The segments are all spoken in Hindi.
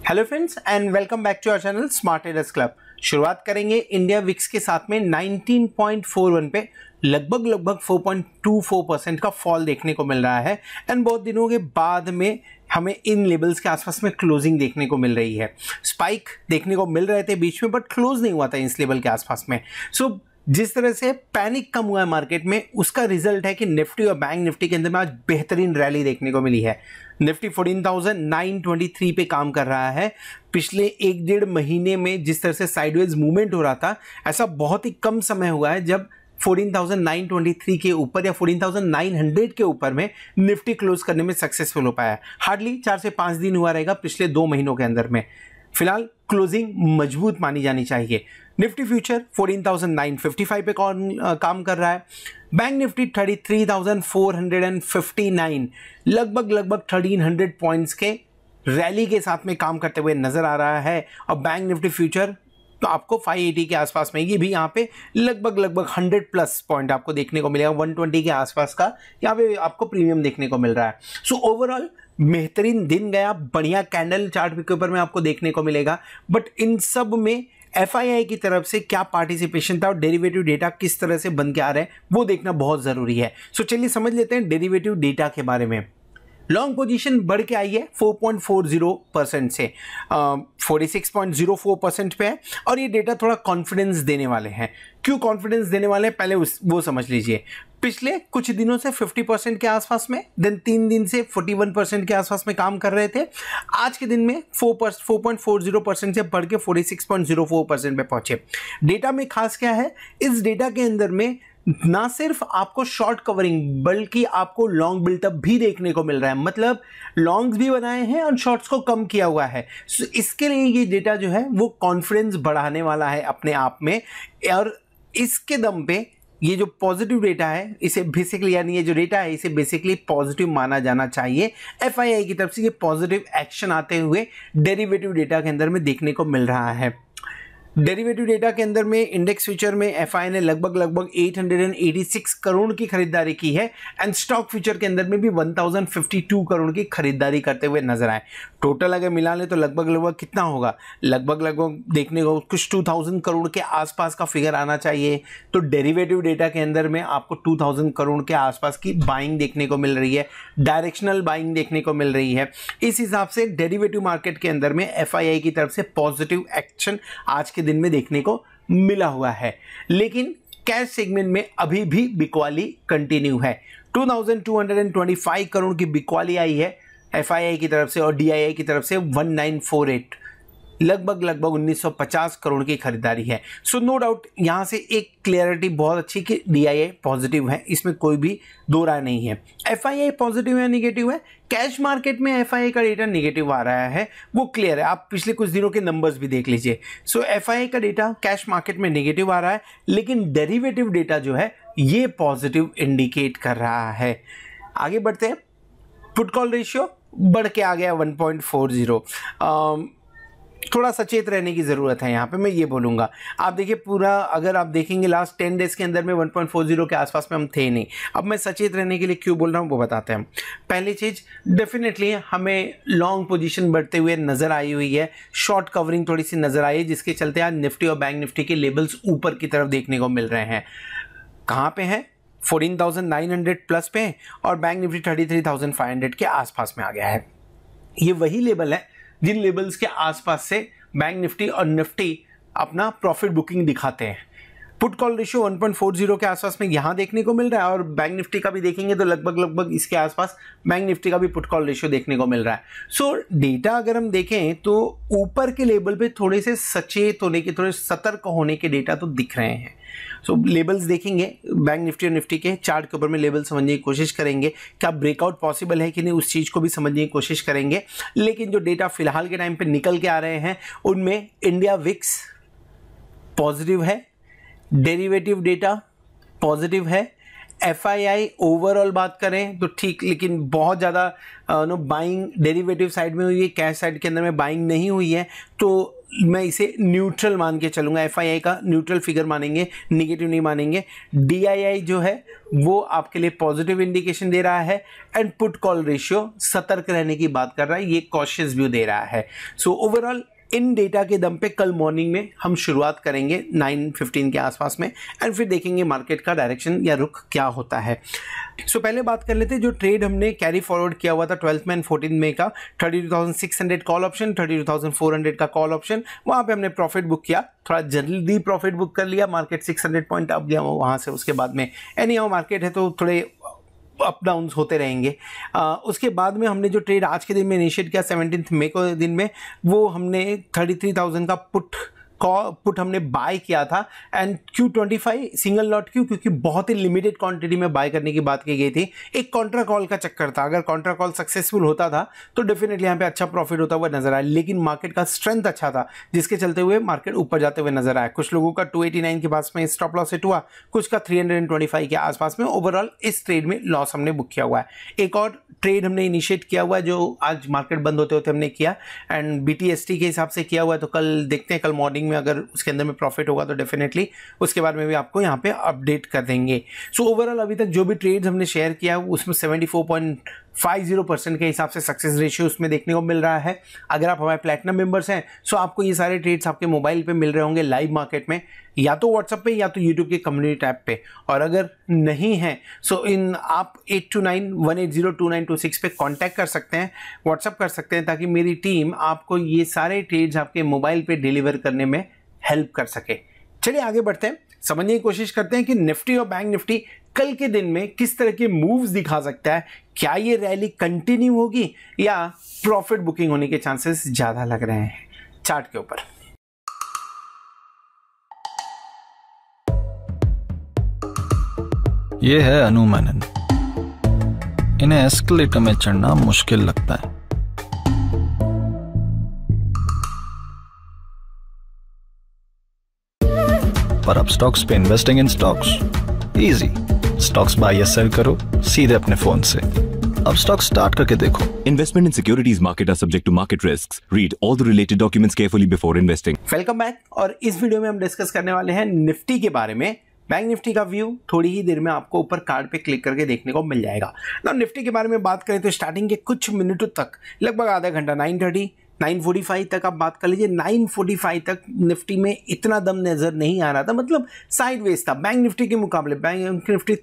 Hello friends and welcome back to our channel smart traders club. शुरुआत करेंगे इंडिया विक्स के साथ में 19.41 पे लगभग 4.24% का फॉल देखने को मिल रहा है एंड बहुत दिनों के बाद में हमें इन लेवल्स के आसपास में क्लोजिंग देखने को मिल रही है। स्पाइक देखने को मिल रहे थे बीच में बट क्लोज नहीं हुआ था इस लेवल के आसपास में। सो जिस तरह से पैनिक कम हुआ है मार्केट में उसका रिजल्ट है कि निफ्टी और बैंक निफ्टी के अंदर में आज बेहतरीन रैली देखने को मिली है। निफ्टी 14,923 पे काम कर रहा है। पिछले एक डेढ़ महीने में जिस तरह से साइडवेज मूवमेंट हो रहा था ऐसा बहुत ही कम समय हुआ है जब 14,923 के ऊपर या 14,900 के ऊपर में निफ्टी क्लोज करने में सक्सेसफुल हो पाया है। हार्डली 4 से 5 दिन हुआ रहेगा पिछले 2 महीनों के अंदर में। फिलहाल क्लोजिंग मजबूत मानी जानी चाहिए। निफ्टी फ्यूचर 14,955 पे काम कर रहा है। बैंक निफ्टी 33,459 लगभग 1300 पॉइंट्स के रैली के साथ में काम करते हुए नजर आ रहा है और बैंक निफ्टी फ्यूचर तो आपको 580 के आसपास में, ये भी यहाँ पे लगभग 100 प्लस पॉइंट आपको देखने को मिलेगा। 120 के आसपास का यहाँ पे आपको प्रीमियम देखने को मिल रहा है। सो ओवरऑल बेहतरीन दिन गया, बढ़िया कैंडल चार्ट के ऊपर में आपको देखने को मिलेगा। बट इन सब में FII की तरफ से क्या पार्टिसिपेशन था और डेरिवेटिव डेटा किस तरह से बन के आ रहे हैं वो देखना बहुत जरूरी है। सो चलिए समझ लेते हैं डेरिवेटिव डेटा के बारे में। लॉन्ग पोजीशन बढ़ के आई है 4.40% से 46.04% पे है और ये डेटा थोड़ा कॉन्फिडेंस देने वाले हैं। क्यों कॉन्फिडेंस देने वाले हैं पहले वो समझ लीजिए। पिछले कुछ दिनों से 50% के आसपास में, देन 3 दिन से 41% के आसपास में काम कर रहे थे। आज के दिन में 4.40% से बढ़ के 46.04% पे पहुंचे। डेटा में खास क्या है, इस डेटा के अंदर में ना सिर्फ आपको शॉर्ट कवरिंग बल्कि आपको लॉन्ग बिल्टअप भी देखने को मिल रहा है। मतलब लॉन्ग्स भी बनाए हैं और शॉर्ट्स को कम किया हुआ है। So, इसके लिए ये डेटा जो है वो कॉन्फिडेंस बढ़ाने वाला है अपने आप में और इसके दम पे ये जो पॉजिटिव डेटा है इसे बेसिकली, यानी ये जो डेटा है इसे बेसिकली पॉजिटिव माना जाना चाहिए। FII की तरफ से ये पॉजिटिव एक्शन आते हुए डेरिवेटिव डेटा के अंदर में देखने को मिल रहा है। डेरिवेटिव डेटा के अंदर में इंडेक्स फ्यूचर में FI ने लगभग 886 करोड़ की खरीदारी की है एंड स्टॉक फ्यूचर के अंदर में भी 1052 करोड़ की खरीदारी करते हुए नजर आए। टोटल अगर मिला ले तो लगभग कितना होगा, लगभग देखने को कुछ 2000 करोड़ के आसपास का फिगर आना चाहिए। तो डेरिवेटिव डेटा के अंदर में आपको 2000 करोड़ के आसपास की बाइंग देखने को मिल रही है, डायरेक्शनल बाइंग देखने को मिल रही है। इस हिसाब से डेरिवेटिव मार्केट के अंदर में FII की तरफ से पॉजिटिव एक्शन आज के दिन में देखने को मिला हुआ है। लेकिन कैश सेगमेंट में अभी भी बिकवाली कंटिन्यू है। 2225 करोड़ की बिकवाली आई है FII की तरफ से और DII की तरफ से 1948, लगभग 1950 करोड़ की खरीदारी है। सो नो डाउट यहां से एक क्लियरिटी बहुत अच्छी कि DII पॉजिटिव है, इसमें कोई भी दो राय नहीं है। FII पॉजिटिव है निगेटिव है, कैश मार्केट में FII का डेटा निगेटिव आ रहा है वो क्लियर है। आप पिछले कुछ दिनों के नंबर्स भी देख लीजिए। सो FII का डेटा कैश मार्केट में निगेटिव आ रहा है लेकिन डेरिवेटिव डेटा जो है ये पॉजिटिव इंडिकेट कर रहा है। आगे बढ़ते हैं। पुट कॉल रेशियो बढ़ के आ गया 1.40। थोड़ा सचेत रहने की ज़रूरत है यहाँ पे, मैं ये बोलूँगा। आप देखिए पूरा अगर आप देखेंगे लास्ट 10 डेज़ के अंदर में 1.40 के आसपास में हम थे नहीं। अब मैं सचेत रहने के लिए क्यों बोल रहा हूँ वो बताते हैं। पहली चीज़ डेफिनेटली हमें लॉन्ग पोजीशन बढ़ते हुए नज़र आई हुई है, शॉर्ट कवरिंग थोड़ी सी नज़र आई है जिसके चलते आज निफ्टी और बैंक निफ्टी के लेवल्स ऊपर की तरफ देखने को मिल रहे हैं। कहाँ पे हैं? 14,900 प्लस पे और बैंक निफ्टी 33,500 के आसपास में आ गया है। ये वही लेवल है जिन लेवल्स के आसपास से बैंक निफ्टी और निफ्टी अपना प्रॉफिट बुकिंग दिखाते हैं। पुट कॉल रेशियो 1.40 के आसपास में यहां देखने को मिल रहा है और बैंक निफ्टी का भी देखेंगे तो लगभग इसके आसपास बैंक निफ्टी का भी पुट कॉल रेशियो देखने को मिल रहा है। सो डेटा अगर हम देखें तो ऊपर के लेवल पे थोड़े से सचेत होने के, थोड़े सतर्क होने के डेटा तो दिख रहे हैं। सो लेवल्स देखेंगे बैंक निफ्टी और निफ्टी के चार्ट के ऊपर में लेवल समझने की कोशिश करेंगे, क्या ब्रेकआउट पॉसिबल है कि नहीं उस चीज़ को भी समझने की कोशिश करेंगे। लेकिन जो डेटा फिलहाल के टाइम पे निकल के आ रहे हैं उनमें इंडिया विक्स पॉजिटिव है, डेरिवेटिव डेटा पॉजिटिव है, FII ओवरऑल बात करें तो ठीक, लेकिन बहुत ज़्यादा बाइंग डेरिवेटिव साइड में हुई है, कैश साइड के अंदर में बाइंग नहीं हुई है, तो मैं इसे न्यूट्रल मान के चलूँगा। FII का न्यूट्रल फिगर मानेंगे, निगेटिव नहीं मानेंगे। DII जो है वो आपके लिए पॉजिटिव इंडिकेशन दे रहा है, एंड पुट कॉल रेशियो सतर्क रहने की बात कर रहा है, ये कॉशियस व्यू दे रहा है। सो ओवरऑल इन डेटा के दम पे कल मॉर्निंग में हम शुरुआत करेंगे 9:15 के आसपास में, एंड फिर देखेंगे मार्केट का डायरेक्शन या रुख क्या होता है। सो पहले बात कर लेते हैं जो ट्रेड हमने कैरी फॉरवर्ड किया हुआ था 12 में एंड 14 मई का, 32,600 कॉल ऑप्शन, 32,400 का कॉल ऑप्शन, वहाँ पे हमने प्रॉफिट बुक किया, थोड़ा जल्दी प्रॉफिट बुक कर लिया, मार्केट 600 पॉइंट अप गया वहाँ से। उसके बाद में एनी हाउ मार्केट है तो थोड़े अप डाउन होते रहेंगे। उसके बाद में हमने जो ट्रेड आज के दिन में इनिशिएट किया 17 मई को दिन में, वो हमने 33,000 का पुट हमने बाय किया था, एंड Q25 सिंगल लॉट क्यों, क्योंकि बहुत ही लिमिटेड क्वांटिटी में बाय करने की बात की गई थी। एक कॉन्ट्रा कॉल का चक्कर था, अगर कॉन्ट्रा कॉल सक्सेसफुल होता था तो डेफिनेटली यहाँ पे अच्छा प्रॉफिट होता हुआ नजर आया, लेकिन मार्केट का स्ट्रेंथ अच्छा था जिसके चलते हुए मार्केट ऊपर जाते हुए नजर आया। कुछ लोगों का 289 के पास में स्टॉप लॉस हिट हुआ, कुछ का 325 के आसपास में। ओवरऑल इस ट्रेड में लॉस हमने बुक किया हुआ है। एक और ट्रेड हमने इनिशिएट किया हुआ है जो आज मार्केट बंद होते होते हमने किया, एंड BTST के हिसाब से किया हुआ है, तो कल देखते हैं, कल मॉर्निंग में अगर उसके अंदर में प्रॉफिट होगा तो डेफिनेटली उसके बारे में भी आपको यहाँ पे अपडेट कर देंगे। सो ओवरऑल अभी तक जो भी ट्रेड्स हमने शेयर किया उसमें 74.50% के हिसाब से सक्सेस रेशियो उसमें देखने को मिल रहा है। अगर आप हमारे प्लैटिनम मेंबर्स हैं सो आपको ये सारे ट्रेड्स आपके मोबाइल पे मिल रहे होंगे लाइव मार्केट में, या तो व्हाट्सएप पे या तो यूट्यूब के कम्युनिटी टैब पे, और अगर नहीं है सो इन आप 8291802926 पे कांटेक्ट कर सकते हैं, व्हाट्सएप कर सकते हैं, ताकि मेरी टीम आपको ये सारे ट्रेड्स आपके मोबाइल पे डिलीवर करने में हेल्प कर सके। चलिए आगे बढ़ते हैं, समझने की कोशिश करते हैं कि निफ्टी और बैंक निफ्टी कल के दिन में किस तरह के मूव्स दिखा सकता है। क्या ये रैली कंटिन्यू होगी या प्रॉफिट बुकिंग होने के चांसेस ज्यादा लग रहे हैं चार्ट के ऊपर। ये है अनुमानन, इन्हें एस्केलेटर में चढ़ना मुश्किल लगता है। पर अब स्टॉक्स पे investing in stocks easy, stocks buy या सेल करो सीधे अपने फोन से। अब स्टॉक स्टार्ट करके देखो। Investment in securities market are subject to market risks. Read all the related documents carefully before investing. Welcome back, और इस वीडियो में हम डिस्कस करने वाले हैं निफ्टी के बारे में। बैंक निफ्टी का व्यू थोड़ी ही देर में आपको ऊपर कार्ड पे क्लिक करके देखने को मिल जाएगा ना। निफ्टी के बारे में बात करें तो स्टार्टिंग के कुछ मिनटों तक, लगभग आधा घंटा, 9:30 9:45 तक आप बात कर लीजिए, 9:45 तक निफ्टी में इतना दम नजर नहीं आ रहा था, मतलब साइडवेज था बैंक निफ्टी के मुकाबले। बैंक निफ्टी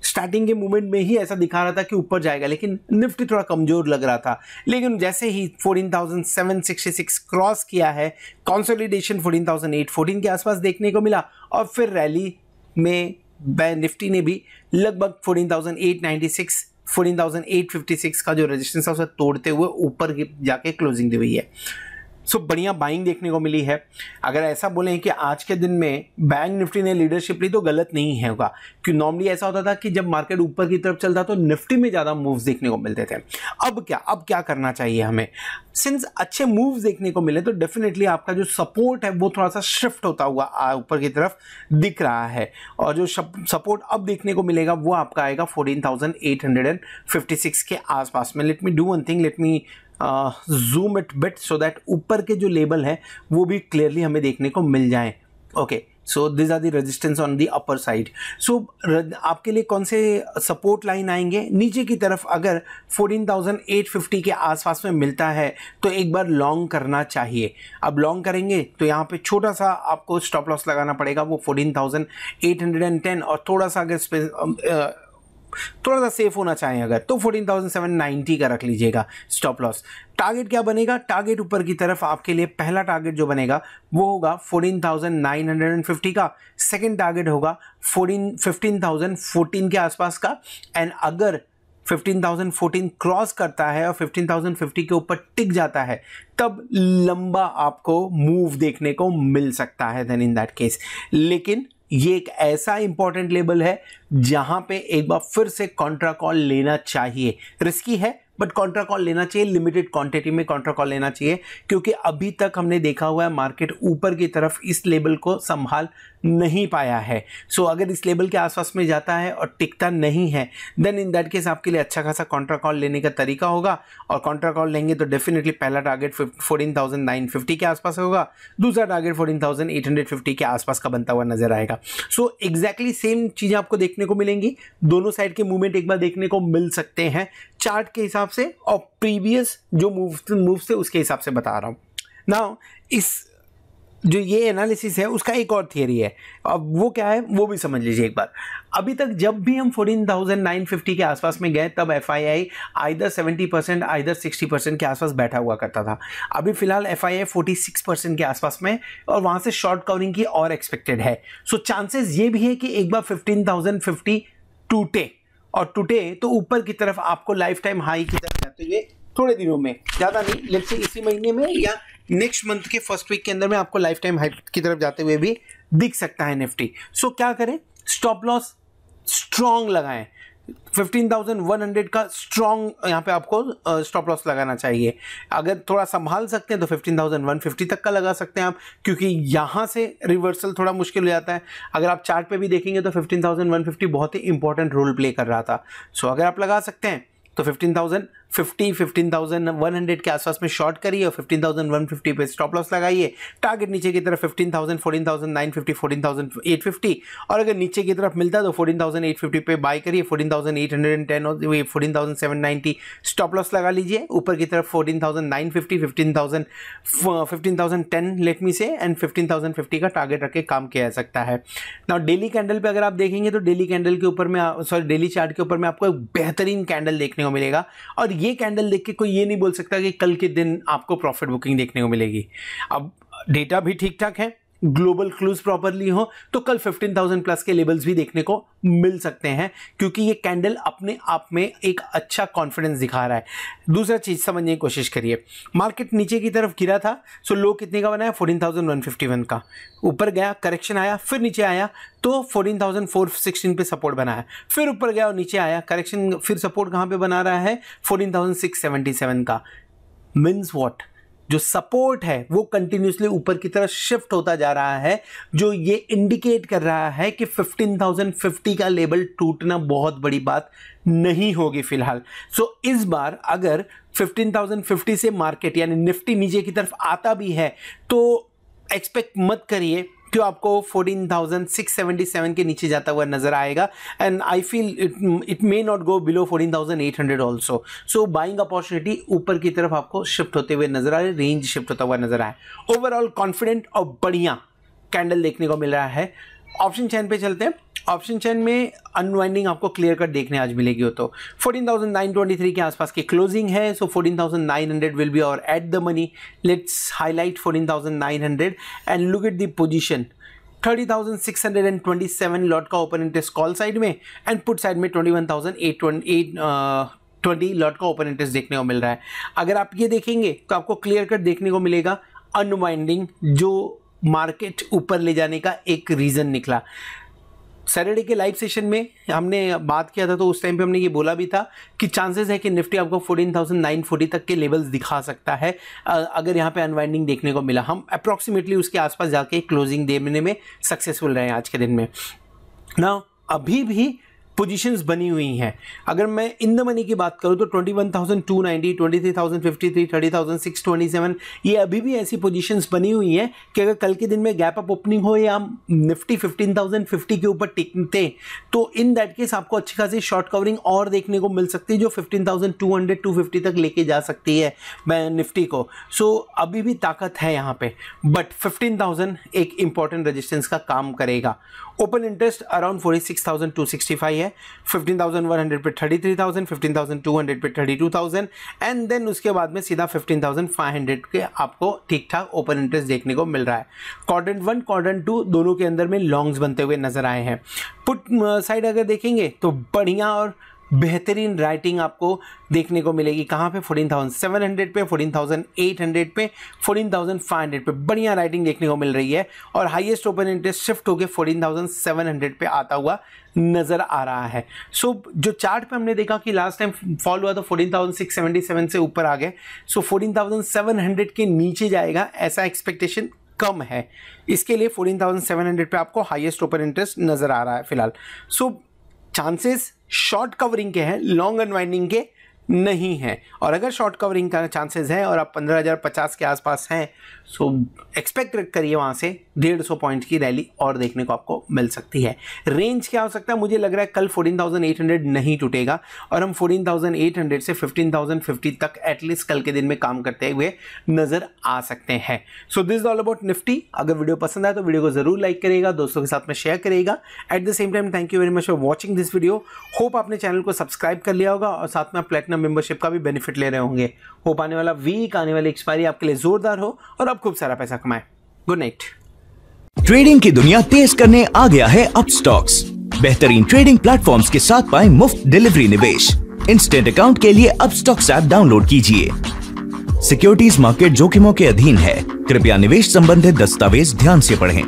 स्टार्टिंग के मूवमेंट में ही ऐसा दिखा रहा था कि ऊपर जाएगा, लेकिन निफ्टी थोड़ा कमजोर लग रहा था। लेकिन जैसे ही 14,766 क्रॉस किया है, कंसोलिडेशन 14,814 के आसपास देखने को मिला, और फिर रैली में निफ्टी ने भी लगभग 14,896 14,856 का जो रेजिस्टेंस है उसे तोड़ते हुए ऊपर जाके क्लोजिंग दी हुई है। सो बढ़िया बाइंग देखने को मिली है। अगर ऐसा बोलें कि आज के दिन में बैंक निफ्टी ने लीडरशिप ली तो गलत नहीं है होगा, क्योंकि नॉर्मली ऐसा होता था कि जब मार्केट ऊपर की तरफ चलता तो निफ्टी में ज़्यादा मूव्स देखने को मिलते थे। अब क्या करना चाहिए हमें? सिंस अच्छे मूव्स देखने को मिले तो डेफिनेटली आपका जो सपोर्ट है वो थोड़ा सा शिफ्ट होता हुआ ऊपर की तरफ दिख रहा है, और जो सपोर्ट अब देखने को मिलेगा वो आपका आएगा 14,856 के आसपास में। Let me do one thing, let me zoom it bit so that ऊपर के जो लेबल है वो भी क्लियरली हमें देखने को मिल जाए। Okay, so this are the resistance on the upper side. So आपके लिए कौन से सपोर्ट लाइन आएंगे? नीचे की तरफ अगर 14,850 के आसपास में मिलता है तो एक बार लॉन्ग करना चाहिए। अब लॉन्ग करेंगे तो यहाँ पे छोटा सा आपको स्टॉप लॉस लगाना पड़ेगा, वो 14,810, और थोड़ा सा अगर थोड़ा सा सेफ होना चाहें अगर तो 14,790 का रख लीजिएगा स्टॉप लॉस। टारगेट क्या बनेगा? टारगेट ऊपर की तरफ आपके लिए पहला टारगेट जो बनेगा वो होगा 14,950 का, सेकंड टारगेट होगा 15,014 के आसपास का, एंड अगर 15,014 क्रॉस करता है और 15,050 के ऊपर टिक जाता है तब लंबा आपको मूव देखने को मिल सकता है देन इन दैट केस। लेकिन ये एक ऐसा इंपॉर्टेंट लेवल है जहां पे एक बार फिर से कॉन्ट्रा कॉल लेना चाहिए। रिस्की है बट कॉन्ट्रा कॉल लेना चाहिए, लिमिटेड क्वांटिटी में कॉन्ट्रा कॉल लेना चाहिए, क्योंकि अभी तक हमने देखा हुआ है मार्केट ऊपर की तरफ इस लेवल को संभाल नहीं पाया है। सो अगर इस लेवल के आसपास में जाता है और टिकता नहीं है, देन इन दैट केस आपके लिए अच्छा खासा कॉन्ट्रा कॉल लेने का तरीका होगा। और कॉन्ट्रा कॉल लेंगे तो डेफिनेटली पहला टारगेट 14,950 के आसपास होगा, दूसरा टारगेट 14,850 के आसपास का बनता हुआ नजर आएगा। सो एग्जैक्टली सेम चीजें आपको देखने को मिलेंगी, दोनों साइड के मूवमेंट एक बार देखने को मिल सकते हैं चार्ट के हिसाब से, और प्रीवियस जो मूव थे उसके हिसाब से बता रहा हूं। नाउ इस जो ये एनालिसिस है उसका एक और थियरी है, अब वो क्या है वो भी समझ लीजिए एक बार। अभी तक जब भी हम 14,950 के आसपास में गए तब FII आइदर 70% आइदर 60% के आसपास बैठा हुआ करता था। अभी फिलहाल FII 46% के आसपास में, और वहां से शॉर्ट कवरिंग की और एक्सपेक्टेड है। सो चांसेस ये भी है कि एक बार 15,050 टूटे, और टूटे तो ऊपर की तरफ आपको लाइफ टाइम हाई की तरफ जाते हुए थोड़े दिनों में, ज़्यादा नहीं, लेट्स से इसी महीने में या नेक्स्ट मंथ के फर्स्ट वीक के अंदर में आपको लाइफ टाइम हाई की तरफ जाते हुए भी दिख सकता है निफ्टी। सो क्या करें, स्टॉप लॉस स्ट्रॉन्ग लगाएं, 15,100 का स्ट्रॉन्ग यहाँ पे आपको स्टॉप लॉस लगाना चाहिए। अगर थोड़ा संभाल सकते हैं तो 15,150 तक का लगा सकते हैं आप, क्योंकि यहाँ से रिवर्सल थोड़ा मुश्किल हो जाता है। अगर आप चार्ट पे भी देखेंगे तो 15,150 बहुत ही इंपॉर्टेंट रोल प्ले कर रहा था। सो अगर आप लगा सकते हैं तो 15,050 15,100 के आसपास में शॉर्ट करिए और 15,150 पे स्टॉप लॉस लगाइए। टारगेट नीचे की तरफ 15,000 14,950 14,850, और अगर नीचे की तरफ मिलता है तो 14,850 पे बाय करिए, 14,810 और 14,790 स्टॉप लॉस लगा लीजिए। ऊपर की तरफ 14,950 15,010 लेट मी से एंड 15,050 का टारगेट रख के काम किया जा सकता है। नाउ डेली कैंडल पे अगर आप देखेंगे तो डेली कैंडल के ऊपर में डेली चार्ट के ऊपर में आपको एक बेहतरीन कैंडल देखने को मिलेगा, और ये कैंडल देख के कोई ये नहीं बोल सकता कि कल के दिन आपको प्रॉफिट बुकिंग देखने को मिलेगी। अब डेटा भी ठीक ठाक है, ग्लोबल क्लूज प्रॉपरली हो तो कल 15,000 प्लस के लेवल्स भी देखने को मिल सकते हैं, क्योंकि ये कैंडल अपने आप में एक अच्छा कॉन्फिडेंस दिखा रहा है। दूसरा चीज समझने की कोशिश करिए, मार्केट नीचे की तरफ गिरा था, सो लो कितने का बनाया 14,151 का, ऊपर गया करेक्शन आया, फिर नीचे आया तो 14,416 पे सपोर्ट बनाया, फिर ऊपर गया और नीचे आया करेक्शन, फिर सपोर्ट कहां पे बना रहा है 14,677 का। मीन्स व्हाट, जो सपोर्ट है वो कंटिन्यूसली ऊपर की तरफ शिफ्ट होता जा रहा है, जो ये इंडिकेट कर रहा है कि 15,050 का लेवल टूटना बहुत बड़ी बात नहीं होगी फिलहाल। सो इस बार अगर 15,050 से मार्केट यानी निफ्टी नीचे की तरफ आता भी है तो एक्सपेक्ट मत करिए कि आपको 14,677 के नीचे जाता हुआ नजर आएगा, and I feel it may not go below 14,800 also. So buying opportunity ऊपर की तरफ आपको शिफ्ट होते हुए नजर आ रहे, रेंज शिफ्ट होता हुआ नजर आए। ओवरऑल कॉन्फिडेंट और बढ़िया कैंडल देखने को मिल रहा है। ऑप्शन चेन पे चलते हैं। ऑप्शन चेन में अनवाइंडिंग आपको क्लियर कट देखने आज मिलेगी। हो तो 14,923 के आसपास की क्लोजिंग है, सो 14,900 विल बी और at the money. Let's highlight 14,900 and look at the position. 30,627 lot का ओपन इंटरेस्ट कॉल साइड में, एंड पुट साइड में 21,820 लॉट का ओपन इंटरेस्ट देखने को मिल रहा है। अगर आप ये देखेंगे तो आपको क्लियर कट देखने को मिलेगा अनवाइंडिंग, जो मार्केट ऊपर ले जाने का एक रीजन निकला। सैटरडे के लाइव सेशन में हमने बात किया था तो उस टाइम पे हमने ये बोला भी था कि चांसेस है कि निफ्टी आपको 14,940 तक के लेवल्स दिखा सकता है अगर यहाँ पे अनवाइंडिंग देखने को मिला। हम अप्रॉक्सीमेटली उसके आसपास जाके क्लोजिंग देने में सक्सेसफुल रहे आज के दिन में। ना अभी भी पोजीशंस बनी हुई हैं। अगर मैं इन द मनी की बात करूं तो 21,290, 23,053, 30,627 ये अभी भी ऐसी पोजीशंस बनी हुई हैं कि अगर कल के दिन में गैप अप ओपनिंग हो या निफ्टी 15,050 के ऊपर टिकते तो इन दैट केस आपको अच्छी खासी शॉर्ट कवरिंग और देखने को मिल सकती है, जो 15,200 250 तक लेके जा सकती है निफ्टी को। सो अभी भी ताकत है यहाँ पे, बट 15,000 एक इंपॉर्टेंट रेजिस्टेंस का काम करेगा। ओपन इंटरेस्ट अराउंड 46,265 है, 15,100 पे 33,000, 15,200 पे 32,000, एंड देन उसके बाद में सीधा 15,500 के आपको ठीक ठाक ओपन इंटरेस्ट देखने को मिल रहा है। क्वाड्रेंट 1 क्वाड्रेंट 2 दोनों के अंदर में लॉन्ग्स बनते हुए नजर आए हैं। पुट साइड अगर देखेंगे तो बढ़िया और बेहतरीन राइटिंग आपको देखने को मिलेगी। कहाँ पे 14,700 पे, 14,800 पे, 14,500 पे बढ़िया राइटिंग देखने को मिल रही है, और हाईएस्ट ओपन इंटरेस्ट शिफ्ट होकर 14,700 पे आता हुआ नजर आ रहा है। सो जो चार्ट पे हमने देखा कि लास्ट टाइम फॉल हुआ तो 14,677 से ऊपर आ गए, सो 14,700 के नीचे जाएगा ऐसा एक्सपेक्टेशन कम है, इसके लिए 14,700 पे आपको हाईएस्ट ओपन इंटरेस्ट नज़र आ रहा है फिलहाल। सो चांसेस शॉर्ट कवरिंग के हैं, लॉन्ग अनवाइंडिंग के नहीं है। और अगर शॉर्ट कवरिंग का चांसेस है और आप 15,050 के आसपास हैं, सो एक्सपेक्ट करिए वहाँ से 150 पॉइंट की रैली और देखने को आपको मिल सकती है। रेंज क्या हो सकता है, मुझे लग रहा है कल 14,800 नहीं टूटेगा और हम 14,800 से 15,050 तक एटलीस्ट कल के दिन में काम करते हुए नज़र आ सकते हैं। So this is all about Nifty. अगर वीडियो पसंद आए तो वीडियो को जरूर लाइक करिएगा, दोस्तों के साथ में शेयर करिएगा। At the same time thank you very much for watching this video. Hope आपने चैनल को सब्सक्राइब कर लिया होगा और साथ में आप प्लेटिनम मेंबरशिप का भी बेनिफिट ले रहे होंगे। होप आने वाला वीक, आने वाली एक्सपायरी आपके लिए जोरदार हो और आप खूब सारा पैसा कमाएं। Good night. ट्रेडिंग की दुनिया तेज करने आ गया है अपस्टॉक्स। बेहतरीन ट्रेडिंग प्लेटफॉर्म्स के साथ पाएं मुफ्त डिलीवरी निवेश। इंस्टेंट अकाउंट के लिए अपस्टॉक्स ऐप डाउनलोड कीजिए। सिक्योरिटीज मार्केट जोखिमों के अधीन है, कृपया निवेश संबंधित दस्तावेज ध्यान से पढ़ें।